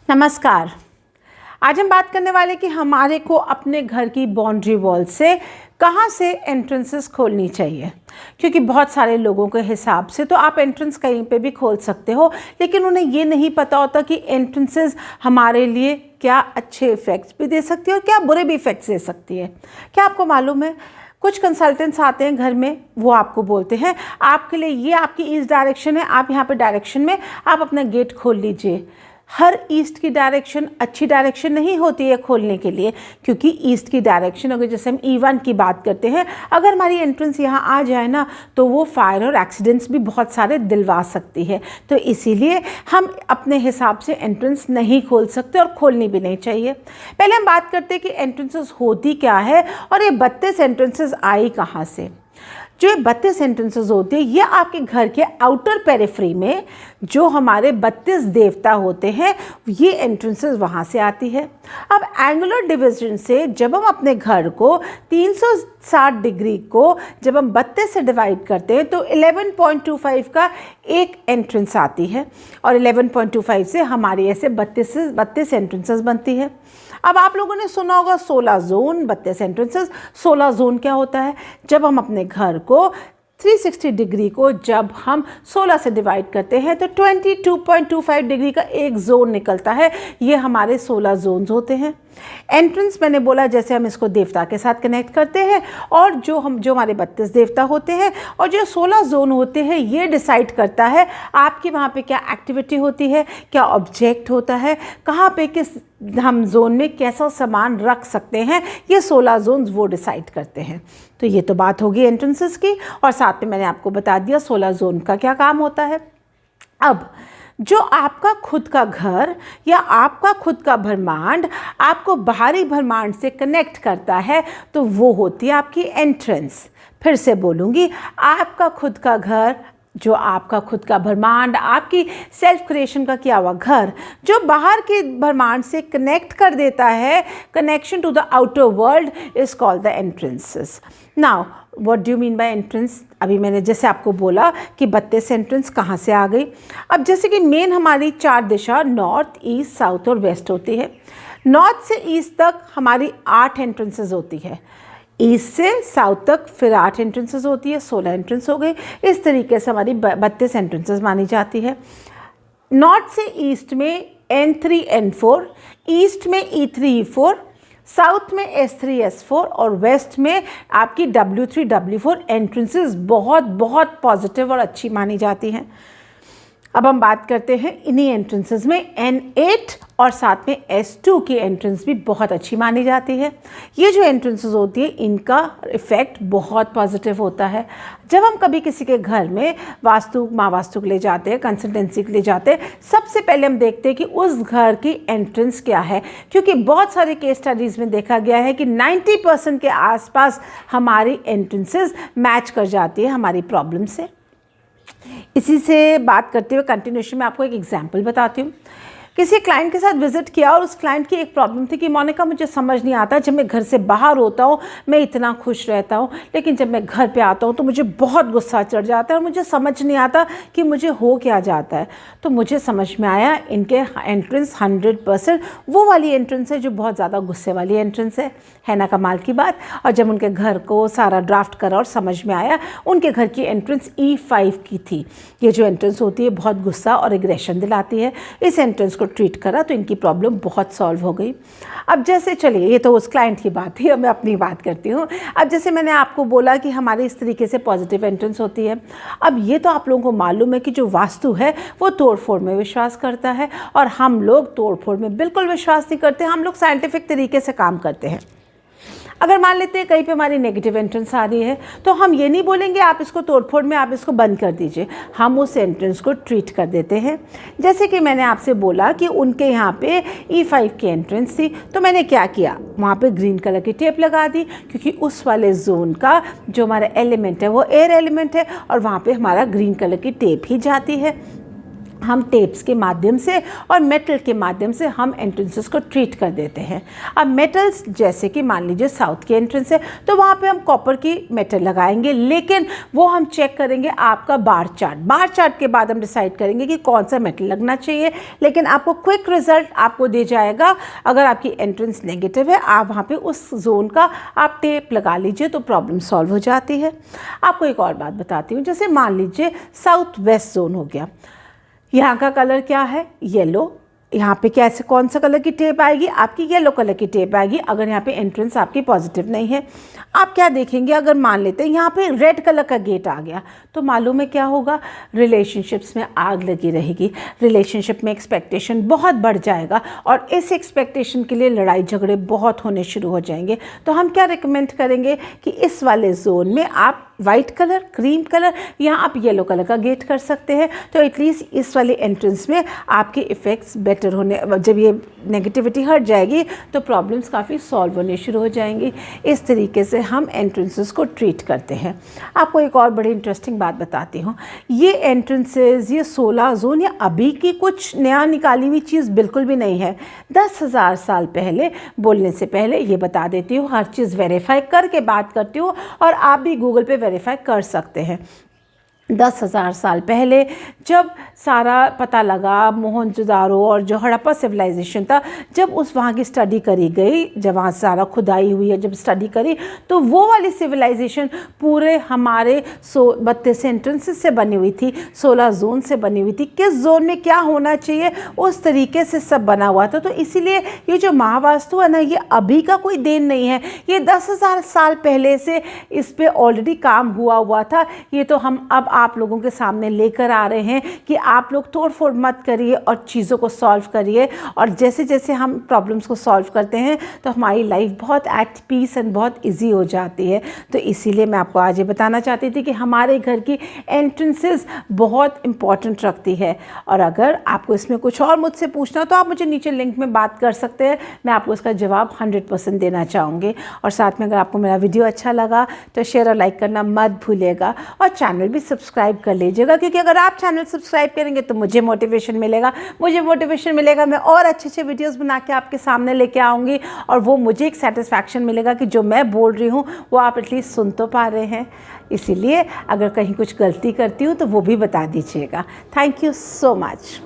नमस्कार। आज हम बात करने वाले कि हमारे को अपने घर की बाउंड्री वॉल से कहाँ से एंट्रेंसेस खोलनी चाहिए, क्योंकि बहुत सारे लोगों के हिसाब से तो आप एंट्रेंस कहीं पे भी खोल सकते हो, लेकिन उन्हें ये नहीं पता होता कि एंट्रेंसेस हमारे लिए क्या अच्छे इफ़ेक्ट्स भी दे सकती है और क्या बुरे भी इफ़ेक्ट्स दे सकती है। क्या आपको मालूम है, कुछ कंसल्टेंट्स आते हैं घर में, वो आपको बोलते हैं आपके लिए ये आपकी ईस्ट डायरेक्शन है, आप यहाँ पे डायरेक्शन में आप अपना गेट खोल लीजिए। हर ईस्ट की डायरेक्शन अच्छी डायरेक्शन नहीं होती है खोलने के लिए, क्योंकि ईस्ट की डायरेक्शन अगर जैसे हम E1 की बात करते हैं, अगर हमारी एंट्रेंस यहाँ आ जाए ना तो वो फायर और एक्सीडेंट्स भी बहुत सारे दिलवा सकती है। तो इसीलिए हम अपने हिसाब से एंट्रेंस नहीं खोल सकते और खोलनी भी नहीं चाहिए। पहले हम बात करते हैं कि एंट्रेंसेस होती क्या है और ये 32 एंट्रेंसेस आई कहाँ से। जो 32 एंट्रेंसेस होती है ये आपके घर के आउटर पेरिफ्री में जो हमारे 32 देवता होते हैं, ये एंट्रेंसेस वहाँ से आती है। अब एंगुलर डिवीजन से जब हम अपने घर को 360 डिग्री को जब हम 32 से डिवाइड करते हैं तो 11.25 का एक एंट्रेंस आती है और 11.25 से हमारी ऐसे 32 एंट्रेंसेस बनती है। अब आप लोगों ने सुना होगा 16 जोन, 32 एंट्रेंसेस। 16 जोन क्या होता है? जब हम अपने घर को 360 डिग्री को जब हम 16 से डिवाइड करते हैं तो 22.25 डिग्री का एक जोन निकलता है। ये हमारे 16 जोन्स होते हैं। एंट्रेंस मैंने बोला जैसे हम इसको देवता के साथ कनेक्ट करते हैं और जो हमारे 32 देवता होते हैं और जो 16 जोन होते हैं, ये डिसाइड करता है आपकी वहाँ पे क्या एक्टिविटी होती है, क्या ऑब्जेक्ट होता है, कहाँ पे किस हम जोन में कैसा सामान रख सकते हैं। ये 16 जोन्स वो डिसाइड करते हैं। तो ये तो बात होगी एंट्रेंसेस की, और साथ में मैंने आपको बता दिया 16 जोन का क्या काम होता है। अब जो आपका खुद का घर या आपका खुद का ब्रह्मांड आपको बाहरी ब्रह्मांड से कनेक्ट करता है तो वो होती है आपकी एंट्रेंस। फिर से बोलूँगी, आपका खुद का घर, जो आपका खुद का ब्रह्मांड, आपकी सेल्फ क्रिएशन का किया हुआ घर जो बाहर के ब्रह्मांड से कनेक्ट कर देता है, connection to the outer world is called the entrances. Now what do you mean by entrance? अभी मैंने जैसे आपको बोला कि 32 एंट्रेंस कहाँ से आ गई। अब जैसे कि मेन हमारी 4 दिशा नॉर्थ, ईस्ट, साउथ और वेस्ट होती है। नॉर्थ से ईस्ट तक हमारी 8 एंट्रेंसेस होती है, ईस्ट से साउथ तक फिर 8 एंट्रेंसेस होती है, 16 एंट्रेंस हो गई। इस तरीके से हमारी 32 एंट्रेंसेस मानी जाती है। नॉर्थ से ईस्ट में N3 N4, ईस्ट में E3 E4, साउथ में S3 S4 और वेस्ट में आपकी W3 W4 एंट्रेंसेस बहुत बहुत पॉजिटिव और अच्छी मानी जाती हैं। अब हम बात करते हैं इन्हीं एंट्रेंसेस में N8 और साथ में S2 की एंट्रेंस भी बहुत अच्छी मानी जाती है। ये जो एंट्रेंसेस होती है इनका इफ़ेक्ट बहुत पॉजिटिव होता है। जब हम कभी किसी के घर में वास्तु के लिए जाते हैं, कंसल्टेंसी के लिए जाते हैं, सबसे पहले हम देखते हैं कि उस घर की एंट्रेंस क्या है, क्योंकि बहुत सारे केस स्टडीज़ में देखा गया है कि 90% के आसपास हमारी एंट्रेंसेस मैच कर जाती है हमारी प्रॉब्लम से। इसी से बात करते हुए कंटिन्यूशन में आपको एक एग्जांपल बताती हूँ। किसी क्लाइंट के साथ विजिट किया और उस क्लाइंट की एक प्रॉब्लम थी कि मोनिका मुझे समझ नहीं आता, जब मैं घर से बाहर होता हूँ मैं इतना खुश रहता हूँ, लेकिन जब मैं घर पे आता हूँ तो मुझे बहुत गुस्सा चढ़ जाता है और मुझे समझ नहीं आता कि मुझे हो क्या जाता है। तो मुझे समझ में आया इनके एंट्रेंस 100% वो वाली एंट्रेंस है जो बहुत ज़्यादा गुस्से वाली एंट्रेंस है ना, कमाल की बात। और जब उनके घर को सारा ड्राफ्ट करा और समझ में आया, उनके घर की एंट्रेंस E5 की थी। ये जो एंट्रेंस होती है बहुत गुस्सा और एग्रेशन दिलाती है। इस एंट्रेंस को ट्रीट करा तो इनकी प्रॉब्लम बहुत सॉल्व हो गई। अब जैसे चलिए, ये तो उस क्लाइंट की बात थी, अब मैं अपनी बात करती हूँ। अब जैसे मैंने आपको बोला कि हमारी इस तरीके से पॉजिटिव एंट्रेंस होती है। अब ये तो आप लोगों को मालूम है कि जो वास्तु है वो तोड़ फोड़ में विश्वास करता है और हम लोग तोड़ फोड़ में बिल्कुल विश्वास नहीं करते। हम लोग साइंटिफिक तरीके से काम करते हैं। अगर मान लेते हैं कहीं पे हमारी नेगेटिव एंट्रेंस आ रही है तो हम ये नहीं बोलेंगे आप इसको तोड़फोड़ में आप इसको बंद कर दीजिए, हम उस एंट्रेंस को ट्रीट कर देते हैं। जैसे कि मैंने आपसे बोला कि उनके यहाँ पे E5 की एंट्रेंस थी, तो मैंने क्या किया, वहाँ पे ग्रीन कलर की टेप लगा दी, क्योंकि उस वाले जोन का जो हमारा एलिमेंट है वो एयर एलिमेंट है और वहाँ पर हमारा ग्रीन कलर की टेप ही जाती है। हम टेप्स के माध्यम से और मेटल के माध्यम से हम एंट्रेंसेस को ट्रीट कर देते हैं। अब मेटल्स जैसे कि मान लीजिए साउथ की एंट्रेंस है तो वहाँ पे हम कॉपर की मेटल लगाएंगे, लेकिन वो हम चेक करेंगे आपका बार चार्ट के बाद हम डिसाइड करेंगे कि कौन सा मेटल लगना चाहिए। लेकिन आपको क्विक रिजल्ट आपको दे जाएगा। अगर आपकी एंट्रेंस नेगेटिव है, आप वहाँ पे उस जोन का आप टेप लगा लीजिए तो प्रॉब्लम सॉल्व हो जाती है। आपको एक और बात बताती हूँ, जैसे मान लीजिए साउथ वेस्ट जोन हो गया, यहाँ का कलर क्या है, येलो। यहाँ पे कैसे कौन सा कलर की टेप आएगी, आपकी येलो कलर की टेप आएगी। अगर यहाँ पे एंट्रेंस आपकी पॉजिटिव नहीं है, आप क्या देखेंगे, अगर मान लेते हैं यहाँ पे रेड कलर का गेट आ गया तो मालूम है क्या होगा, रिलेशनशिप्स में आग लगी रहेगी, रिलेशनशिप में एक्सपेक्टेशन बहुत बढ़ जाएगा और इस एक्सपेक्टेशन के लिए लड़ाई झगड़े बहुत होने शुरू हो जाएंगे। तो हम क्या रिकमेंड करेंगे कि इस वाले जोन में आप वाइट कलर, क्रीम कलर या आप येलो कलर का गेट कर सकते हैं। तो एटलीस्ट इस वाले एंट्रेंस में आपके इफ़ेक्ट्स बेटर होने, जब ये नेगेटिविटी हट जाएगी तो प्रॉब्लम्स काफ़ी सॉल्व होने शुरू हो जाएंगी। इस तरीके से हम एंट्रेंसेस को ट्रीट करते हैं। आपको एक और बड़ी इंटरेस्टिंग बात बताती हूँ, ये एंट्रेंसेस, ये 16 जोन या अभी की कुछ नया निकाली हुई चीज़ बिल्कुल भी नहीं है। 10,000 साल पहले, बोलने से पहले ये बता देती हूँ, हर चीज़ वेरीफाई करके बात करती हूँ और आप भी गूगल पे वेरीफाई कर सकते हैं। 10,000 साल पहले जब सारा पता लगा, मोहनजोदारो और जो हड़प्पा सिविलाइजेशन था, जब उस वहाँ की स्टडी करी गई, जब वहाँ सारा खुदाई हुई है, जब स्टडी करी तो वो वाली सिविलाइजेशन पूरे हमारे 32 एंट्रेंसेस से बनी हुई थी, 16 जोन से बनी हुई थी। किस जोन में क्या होना चाहिए उस तरीके से सब बना हुआ था। तो इसीलिए ये जो महावास्तु है ना, ये अभी का कोई देन नहीं है, ये 10,000 साल पहले से इस पर ऑलरेडी काम हुआ था। ये तो हम अब आप लोगों के सामने लेकर आ रहे हैं कि आप लोग तोड़ फोड़ मत करिए और चीज़ों को सॉल्व करिए। और जैसे जैसे हम प्रॉब्लम्स को सॉल्व करते हैं तो हमारी लाइफ बहुत एट पीस एंड बहुत इजी हो जाती है। तो इसीलिए मैं आपको आज ये बताना चाहती थी कि हमारे घर की एंट्रेंसेस बहुत इंपॉर्टेंट रखती है। और अगर आपको इसमें कुछ और मुझसे पूछना तो आप मुझे नीचे लिंक में बात कर सकते हैं, मैं आपको इसका जवाब 100% देना चाहूँगी। और साथ में अगर आपको मेरा वीडियो अच्छा लगा तो शेयर और लाइक करना मत भूलिएगा और चैनल भी सब्सक्राइब कर लीजिएगा, क्योंकि अगर आप चैनल सब्सक्राइब करेंगे तो मुझे मोटिवेशन मिलेगा, मैं और अच्छे अच्छे वीडियोस बना के आपके सामने लेके आऊँगी और वो मुझे एक सेटिस्फैक्शन मिलेगा कि जो मैं बोल रही हूँ वो आप एटलीस्ट सुन तो पा रहे हैं। इसीलिए अगर कहीं कुछ गलती करती हूँ तो वो भी बता दीजिएगा। Thank you so much.